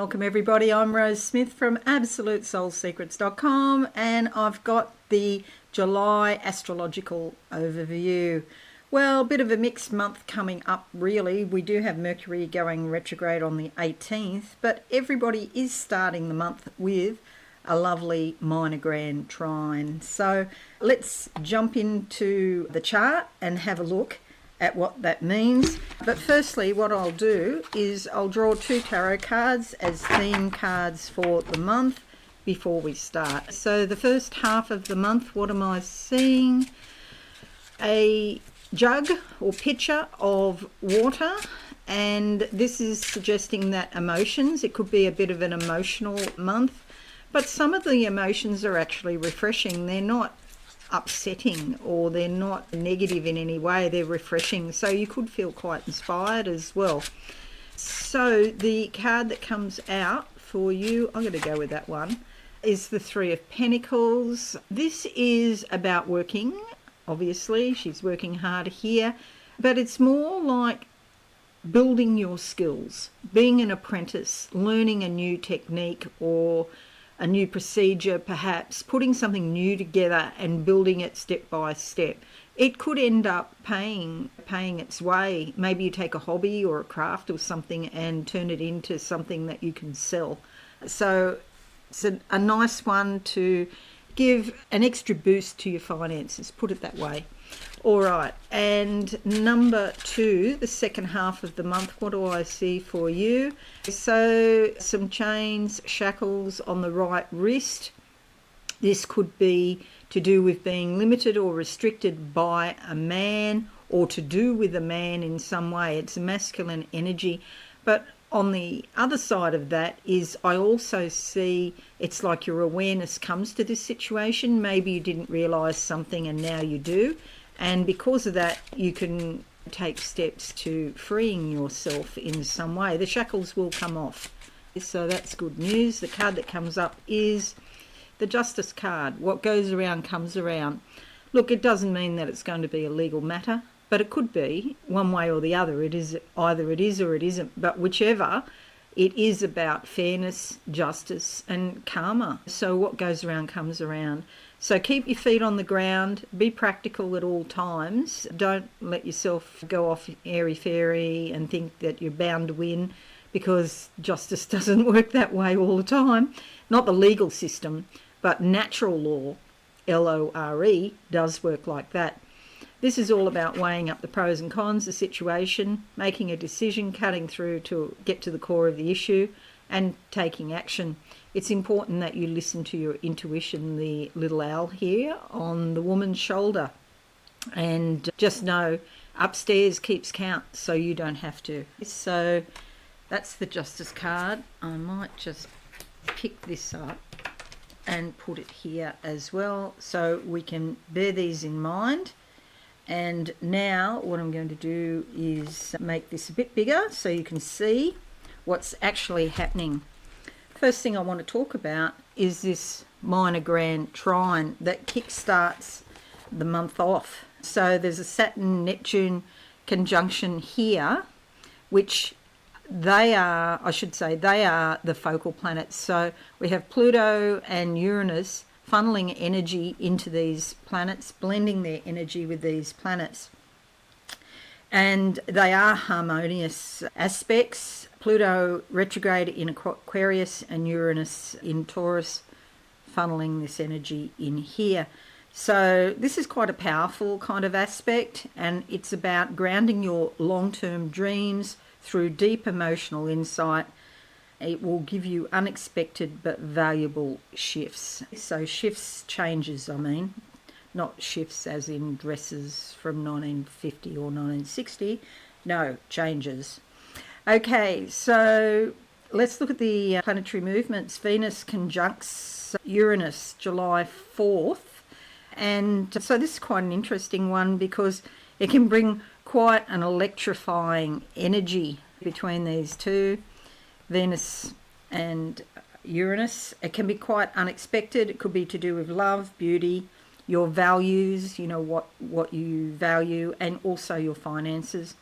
welcome everybody. I'm Rose Smith from AbsoluteSoulSecrets.com and I've got the July Astrological overview. Well, a bit of a mixed month coming up really. We do have Mercury going retrograde on the 18th, but everybody is starting the month with a lovely Minor Grand Trine. So let's jump into the chart and have a look at what that means. But firstly, what I'll do is I'll draw two tarot cards as theme cards for the month before we start. So the first half of the month, what am I seeing? A jug or pitcher of water, and this is suggesting that emotions, it could be a bit of an emotional month, but some of the emotions are actually refreshing. They're not upsetting or they're not negative in any way, they're refreshing, so you could feel quite inspired as well. So the card that comes out for you, I'm going to go with that one, is the Three of Pentacles. This is about working, obviously she's working hard here, but it's more like building your skills, being an apprentice, learning a new technique or a new procedure, perhaps putting something new together and building it step by step. It could end up paying its way. Maybe you take a hobby or a craft or something and turn it into something that you can sell. So it's a nice one to give an extra boost to your finances, put it that way. All right, and number two, the second half of the month, what do I see for you? So some chains, shackles on the right wrist. This could be to do with being limited or restricted by a man or to do with a man in some way. It's a masculine energy. But on the other side of that is I also see it's like your awareness comes to this situation. Maybe you didn't realise something and now you do. And because of that, you can take steps to freeing yourself in some way. The shackles will come off. So that's good news. The card that comes up is the Justice card. What goes around comes around. Look, it doesn't mean that it's going to be a legal matter, but it could be one way or the other. It is either it is or it isn't. But whichever, it is about fairness, justice, and karma. So what goes around comes around. So keep your feet on the ground, be practical at all times. Don't let yourself go off airy-fairy and think that you're bound to win, because justice doesn't work that way all the time. Not the legal system, but natural law, L-O-R-E, does work like that. This is all about weighing up the pros and cons, the situation, making a decision, cutting through to get to the core of the issue, and taking action. It's important that you listen to your intuition, the little owl here on the woman's shoulder. And just know, upstairs keeps count, so you don't have to. So that's the Justice card. I might just pick this up and put it here as well, so we can bear these in mind. And now what I'm going to do is make this a bit bigger so you can see what's actually happening. First thing I want to talk about is this Minor Grand Trine that kickstarts the month off. So there's a Saturn-Neptune conjunction here, which they are the focal planets. So we have Pluto and Uranus funneling energy into these planets, blending their energy with these planets. And they are harmonious aspects. Pluto retrograde in Aquarius and Uranus in Taurus, funneling this energy in here. So this is quite a powerful kind of aspect, and it's about grounding your long-term dreams through deep emotional insight. It will give you unexpected but valuable shifts. So shifts, changes, I mean. Not shifts as in dresses from 1950 or 1960. No, changes. Okay, so let's look at the planetary movements. Venus conjuncts Uranus July 4th. And so this is quite an interesting one because it can bring quite an electrifying energy between these two, Venus and Uranus. It can be quite unexpected. It could be to do with love, beauty, your values, you know, what you value, and also your finances.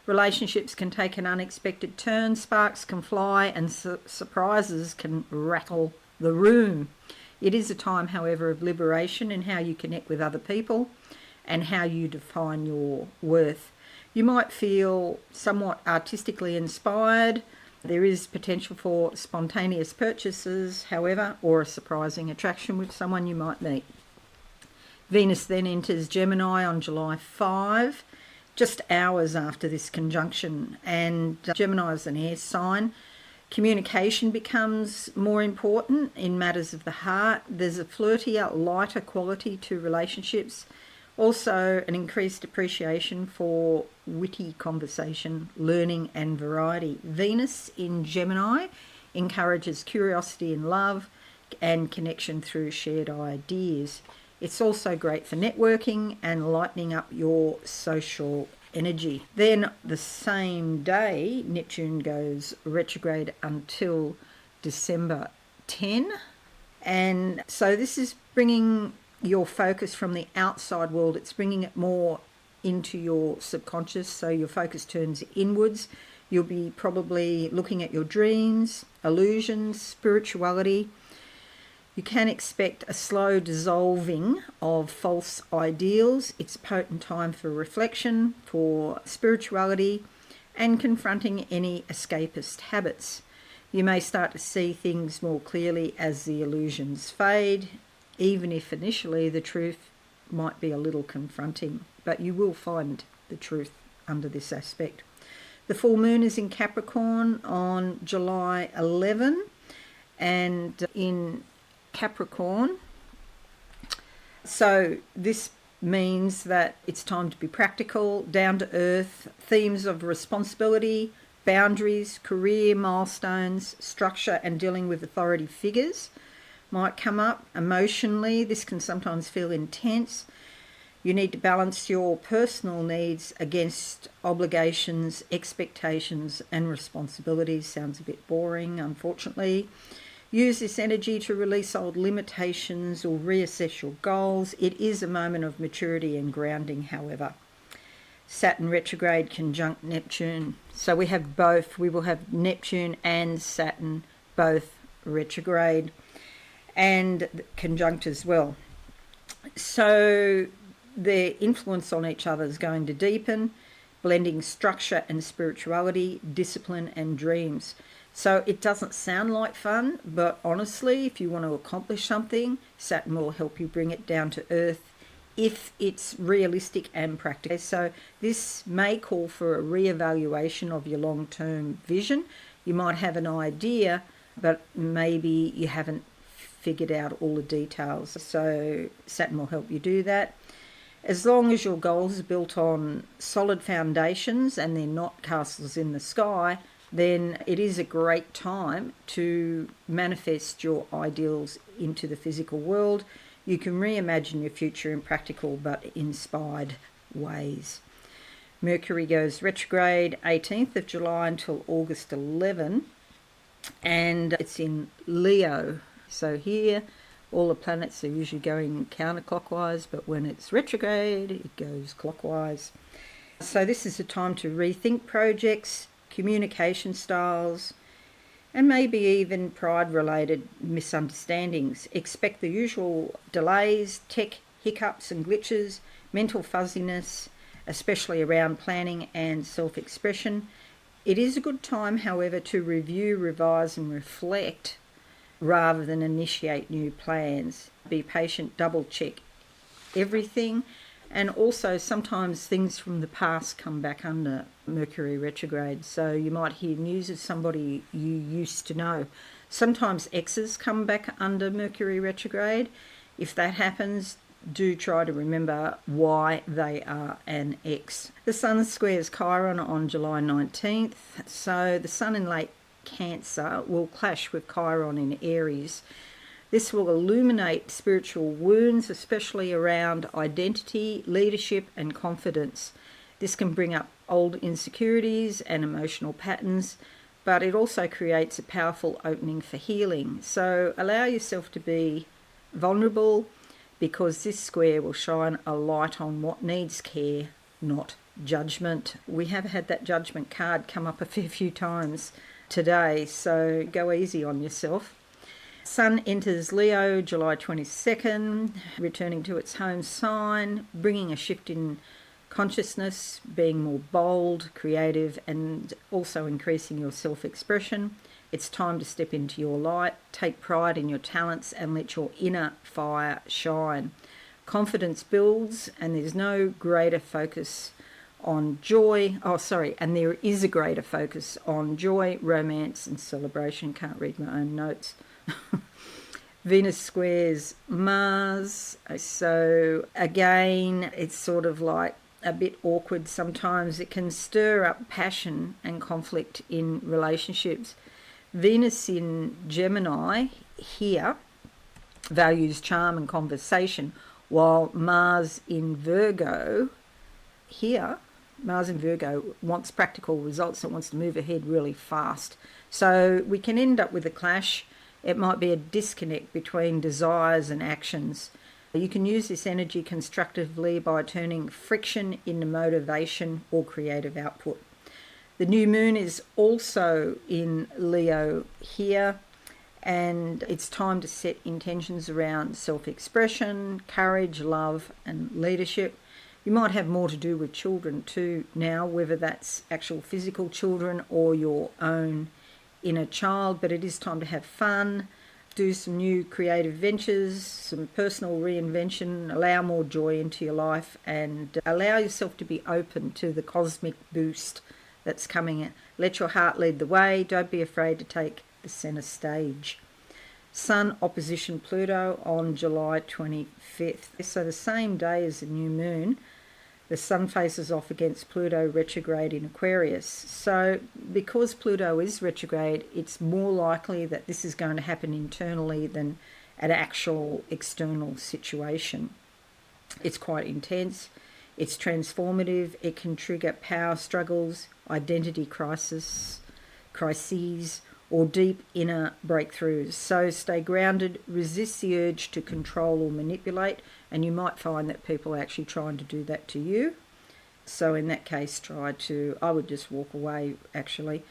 Relationships can take an unexpected turn, sparks can fly, and surprises can rattle the room. It is a time, however, of liberation in how you connect with other people and how you define your worth. You might feel somewhat artistically inspired. There is potential for spontaneous purchases, however, or a surprising attraction with someone you might meet. Venus then enters Gemini on July 5, just hours after this conjunction. And Gemini is an air sign. Communication becomes more important in matters of the heart. There's a flirtier, lighter quality to relationships. Also, an increased appreciation for witty conversation, learning and variety. Venus in Gemini encourages curiosity in love and connection through shared ideas. It's also great for networking and lightening up your social energy. Then the same day, Neptune goes retrograde until December 10. And so this is bringing your focus from the outside world. It's bringing it more into your subconscious, so your focus turns inwards. You'll be probably looking at your dreams, illusions, spirituality. You can expect a slow dissolving of false ideals. It's a potent time for reflection, for spirituality, and confronting any escapist habits. You may start to see things more clearly as the illusions fade, even if initially the truth might be a little confronting, but you will find the truth under this aspect. The full moon is in Capricorn on July 11, and in Capricorn, so this means that it's time to be practical, down to earth. Themes of responsibility, boundaries, career milestones, structure, and dealing with authority figures might come up. Emotionally, this can sometimes feel intense. You need to balance your personal needs against obligations, expectations, and responsibilities. Sounds a bit boring, unfortunately. Use this energy to release old limitations or reassess your goals. It is a moment of maturity and grounding, however. Saturn retrograde conjunct Neptune. So we have both. We will have Neptune and Saturn both retrograde and conjunct as well. So their influence on each other is going to deepen, blending structure and spirituality, discipline and dreams. So it doesn't sound like fun, but honestly, if you want to accomplish something, Saturn will help you bring it down to earth if it's realistic and practical. So this may call for a reevaluation of your long-term vision. You might have an idea, but maybe you haven't figured out all the details. So Saturn will help you do that. As long as your goals are built on solid foundations and they're not castles in the sky, then it is a great time to manifest your ideals into the physical world. You can reimagine your future in practical but inspired ways. Mercury goes retrograde 18th of July until August 11, and it's in Leo. So here, all the planets are usually going counterclockwise, but when it's retrograde, it goes clockwise. So this is a time to rethink projects, communication styles, and maybe even pride-related misunderstandings. Expect the usual delays, tech hiccups and glitches, mental fuzziness, especially around planning and self-expression. It is a good time, however, to review, revise and reflect rather than initiate new plans. Be patient, double-check everything. And also sometimes things from the past come back under Mercury retrograde. So you might hear news of somebody you used to know. Sometimes exes come back under Mercury retrograde. If that happens, do try to remember why they are an ex. The Sun squares Chiron on July 19th. So the Sun in late Cancer will clash with Chiron in Aries. This will illuminate spiritual wounds, especially around identity, leadership and confidence. This can bring up old insecurities and emotional patterns, but it also creates a powerful opening for healing. So allow yourself to be vulnerable, because this square will shine a light on what needs care not judgment. We have had that judgment card come up a fair few times today, so go easy on yourself. Sun enters Leo July 22nd, returning to its home sign, bringing a shift in consciousness, being more bold, creative, and also increasing your self-expression. It's time to step into your light, take pride in your talents, and let your inner fire shine. Confidence builds, and there's no greater focus on joy. And there is a greater focus on joy, romance, and celebration. Can't read my own notes. Venus squares Mars. So again, it's sort of like a bit awkward sometimes. It can stir up passion and conflict in relationships. Venus in Gemini here values charm and conversation, while Mars in Virgo here, Mars in Virgo wants practical results. It wants to move ahead really fast. So we can end up with a clash. It might be a disconnect between desires and actions. You can use this energy constructively by turning friction into motivation or creative output. The new moon is also in Leo here, and it's time to set intentions around self-expression, courage, love, and leadership. You might have more to do with children too now, whether that's actual physical children or your own inner child, but it is time to have fun, do some new creative ventures, some personal reinvention, allow more joy into your life, and allow yourself to be open to the cosmic boost that's coming in. Let your heart lead the way. Don't be afraid to take the center stage. Sun opposition Pluto on July 25th. So the same day as the new moon, the Sun faces off against Pluto retrograde in Aquarius. So because Pluto is retrograde, it's more likely that this is going to happen internally than an actual external situation. It's quite intense. It's transformative. It can trigger power struggles, identity crises, or deep inner breakthroughs. So stay grounded, resist the urge to control or manipulate, and you might find that people are actually trying to do that to you. So in that case, I would just walk away actually.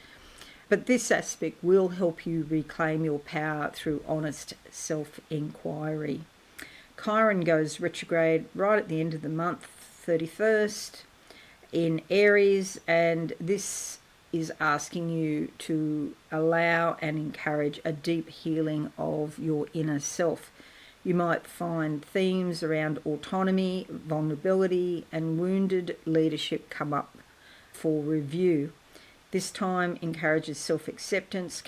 But this aspect will help you reclaim your power through honest self-inquiry. Chiron goes retrograde right at the end of the month, 31st, in Aries, and this is asking you to allow and encourage a deep healing of your inner self. You might find themes around autonomy, vulnerability, and wounded leadership come up for review. This time encourages self-acceptance,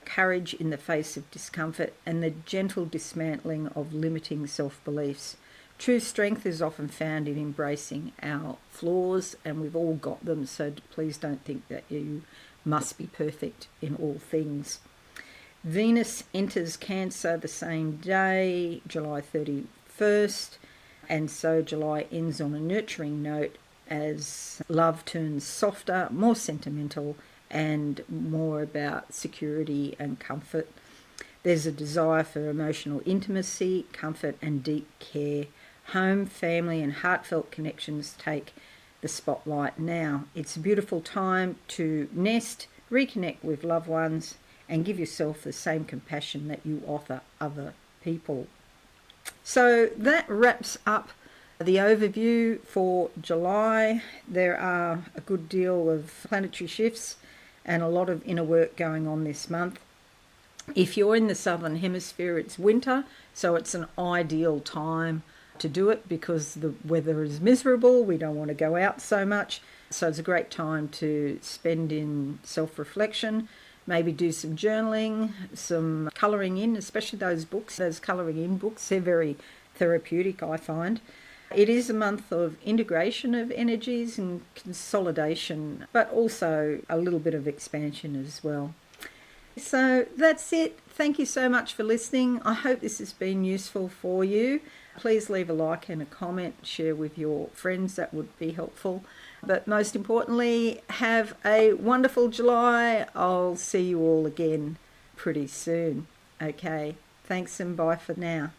courage in the face of discomfort, and the gentle dismantling of limiting self-beliefs. True strength is often found in embracing our flaws, and we've all got them, so please don't think that you must be perfect in all things. Venus enters Cancer the same day, July 31st, and so July ends on a nurturing note as love turns softer, more sentimental, and more about security and comfort. There's a desire for emotional intimacy, comfort, and deep care. Home, family, and heartfelt connections take the spotlight now. It's a beautiful time to nest, reconnect with loved ones, and give yourself the same compassion that you offer other people. So that wraps up the overview for July. There are a good deal of planetary shifts and a lot of inner work going on this month. If you're in the southern hemisphere, it's winter, so it's an ideal time to do it because the weather is miserable. We don't want to go out so much. So it's a great time to spend in self-reflection, maybe do some journaling, some colouring in, especially those colouring in books. They're very therapeutic, I find. It is a month of integration of energies and consolidation, but also a little bit of expansion as well. So that's it. Thank you so much for listening. I hope this has been useful for you. Please leave a like and a comment, share with your friends, that would be helpful. But most importantly, have a wonderful July. I'll see you all again pretty soon. Okay, thanks and bye for now.